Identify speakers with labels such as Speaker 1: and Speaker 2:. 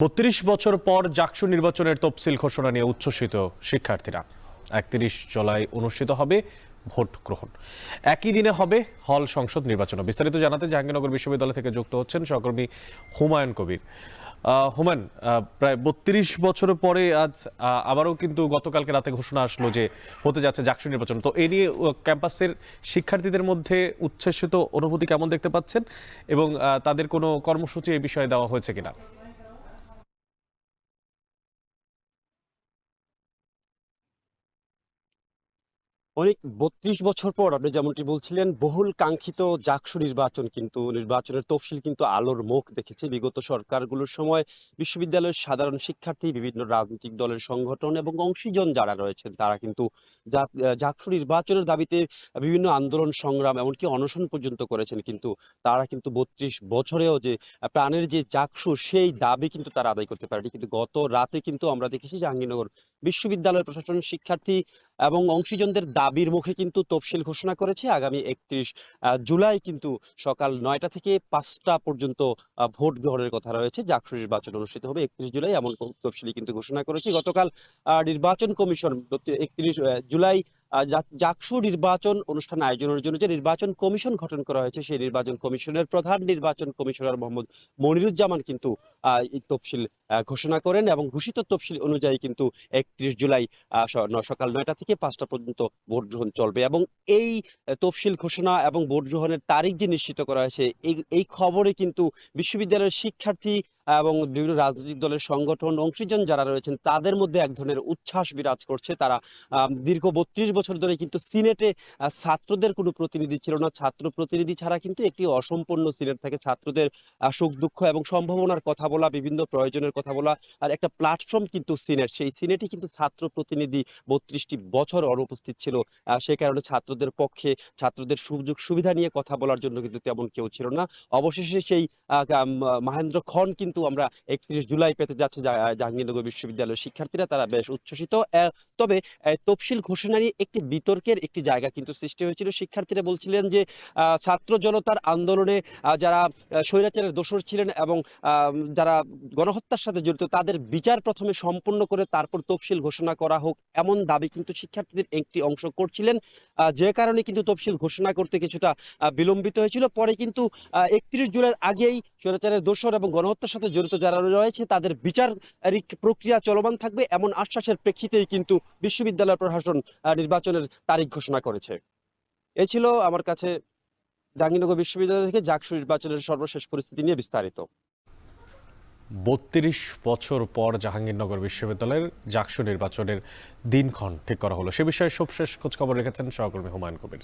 Speaker 1: ৩২ বছর পর জাকসু নির্বাচনের তফসিল ঘোষণা নিয়ে উচ্ছ্বসিত শিক্ষার্থীরা। ৩১ জুলাই অনুষ্ঠিত হবে ভোট গ্রহণ, একই দিনে হবে হল সংসদ নির্বাচন। বিস্তারিত জানাতে জাহাঙ্গীরনগর বিশ্ববিদ্যালয় থেকে যুক্ত হচ্ছেন সহকর্মী হুমায়ুন কবির। হুমায়ুন, প্রায় ৩২ বছর পরে আজ আবারও কিন্তু গতকালকে রাতে ঘোষণা আসলো যে হতে যাচ্ছে জাকসু নির্বাচন। তো এ নিয়ে ক্যাম্পাসের শিক্ষার্থীদের মধ্যে উচ্ছ্বসিত অনুভূতি কেমন দেখতে পাচ্ছেন, এবং তাদের কোনো কর্মসূচি এই বিষয়ে দেওয়া হয়েছে কিনা?
Speaker 2: অনেক ৩২ বছর পর আপনি যেমনটি বলছিলেন, বহুল কাঙ্ক্ষিত জাকসু নির্বাচন কিন্তু নির্বাচনের তফসিল কিন্তু আলোর মুখ দেখেছে। বিগত সরকারগুলোর সময় বিশ্ববিদ্যালয়ের সাধারণ শিক্ষার্থী, বিভিন্ন রাজনৈতিক দলের সংগঠন এবং অংশীজন যারা রয়েছেন তারা কিন্তু জাকসু নির্বাচনের দাবিতে বিভিন্ন আন্দোলন, সংগ্রাম এমনকি অনশন পর্যন্ত করেছেন। কিন্তু তারা কিন্তু ৩২ বছরেও যে প্রাণের যে জাকসু সেই দাবি কিন্তু তারা আদায় করতে পারেনি। কিন্তু গত রাতে কিন্তু আমরা দেখেছি জাহাঙ্গীরনগর বিশ্ববিদ্যালয় প্রশাসন, শিক্ষার্থী এবং অংশীজনদের দাবির মুখে কিন্তু তফসিল ঘোষণা করেছে। আগামী ৩১ জুলাই কিন্তু সকাল ৯টা থেকে ৫টা পর্যন্ত ভোট গ্রহণের কথা রয়েছে। জাকসু নির্বাচন অনুষ্ঠিত হবে ৩১ জুলাই, এমন তফসিলই কিন্তু ঘোষণা করেছে গতকাল নির্বাচন কমিশন। ৩১ জুলাই জাকসু নির্বাচন অনুষ্ঠান আয়োজনের জন্য যে নির্বাচন কমিশন গঠন করা হয়েছে, সেই নির্বাচন কমিশনের প্রধান নির্বাচন কমিশনার মোহাম্মদ মনিরুজ্জামান কিন্তু এই তফসিল ঘোষণা করেন এবং ঘোষিত তফসিল অনুযায়ী কিন্তু ৩১ জুলাই সকাল ৯টা থেকে ৫টা পর্যন্ত ভোট গ্রহণ চলবে। এবং এই তফসিল ঘোষণা এবং ভোট গ্রহণের তারিখ যে নিশ্চিত করা হয়েছে, এই খবরে কিন্তু বিশ্ববিদ্যালয়ের শিক্ষার্থী এবং বিভিন্ন রাজনৈতিক দলের সংগঠন, অংশীজন যারা রয়েছেন তাদের মধ্যে এক ধরনের উচ্ছ্বাস বিরাজ করছে। তারা দীর্ঘ ৩২ বছর ধরে কিন্তু সিনেটে ছাত্রদের কোনো প্রতিনিধি ছিল না। ছাত্র প্রতিনিধি ছাড়া কিন্তু একটি অসম্পূর্ণ সিনেট থাকে। ছাত্রদের সুখ দুঃখ এবং সম্ভাবনার কথা বলা, বিভিন্ন প্রয়োজনের কথা বলা আর একটা প্ল্যাটফর্ম কিন্তু সিনেট। সেই সিনেটে কিন্তু ছাত্র প্রতিনিধি ৩২টি বছর অনুপস্থিত ছিল। সে কারণে ছাত্রদের পক্ষে, ছাত্রদের সুযোগ সুবিধা নিয়ে কথা বলার জন্য কিন্তু তেমন কেউ ছিল না। অবশেষে সেই মাহেন্দ্র খন কিন্তু আমরা ৩১ জুলাই পেতে যাচ্ছে। জাহাঙ্গীরনগর বিশ্ববিদ্যালয়ের শিক্ষার্থীরা তারা বেশ উচ্ছ্বসিত। তবে তফসিল ঘোষণা নিয়ে একটি বিতর্কের একটি জায়গা কিন্তু সৃষ্টি হয়েছিল। শিক্ষার্থীরা বলছিলেন যে ছাত্র জনতার আন্দোলনে যারা স্বৈরাচারের দোসর ছিলেন এবং যারা গণহত্যার সাথে জড়িত তাদের বিচার প্রথমে সম্পূর্ণ করে তারপর তফসিল ঘোষণা করা হোক, এমন দাবি কিন্তু শিক্ষার্থীদের একটি অংশ করছিলেন। যে কারণে কিন্তু তফসিল ঘোষণা করতে কিছুটা বিলম্বিত হয়েছিল। পরে কিন্তু ৩১ জুলাইয়ের আগেই স্বৈরাচারের দোসর এবং গণহত্যার সাথে জড়িত যারা রয়েছে তাদের বিচার প্রক্রিয়া চলমান থাকবে, এমন আশ্বাসের প্রেক্ষিতেই কিন্তু বিশ্ববিদ্যালয় প্রশাসন নির্বাচনের তারিখ ঘোষণা করেছে। এই ছিল আমার কাছে জাহাঙ্গীরনগর বিশ্ববিদ্যালয় থেকে জাকসু নির্বাচনের সর্বশেষ পরিস্থিতি নিয়ে বিস্তারিত।
Speaker 1: ৩২ বছর পর জাহাঙ্গীরনগর বিশ্ববিদ্যালয়ের জাকসু নির্বাচনের দিনক্ষণ ঠিক করা হলো। সে বিষয়ে সবশেষ খোঁজখবর রেখেছেন সহকর্মী হুমায়ুন কবির।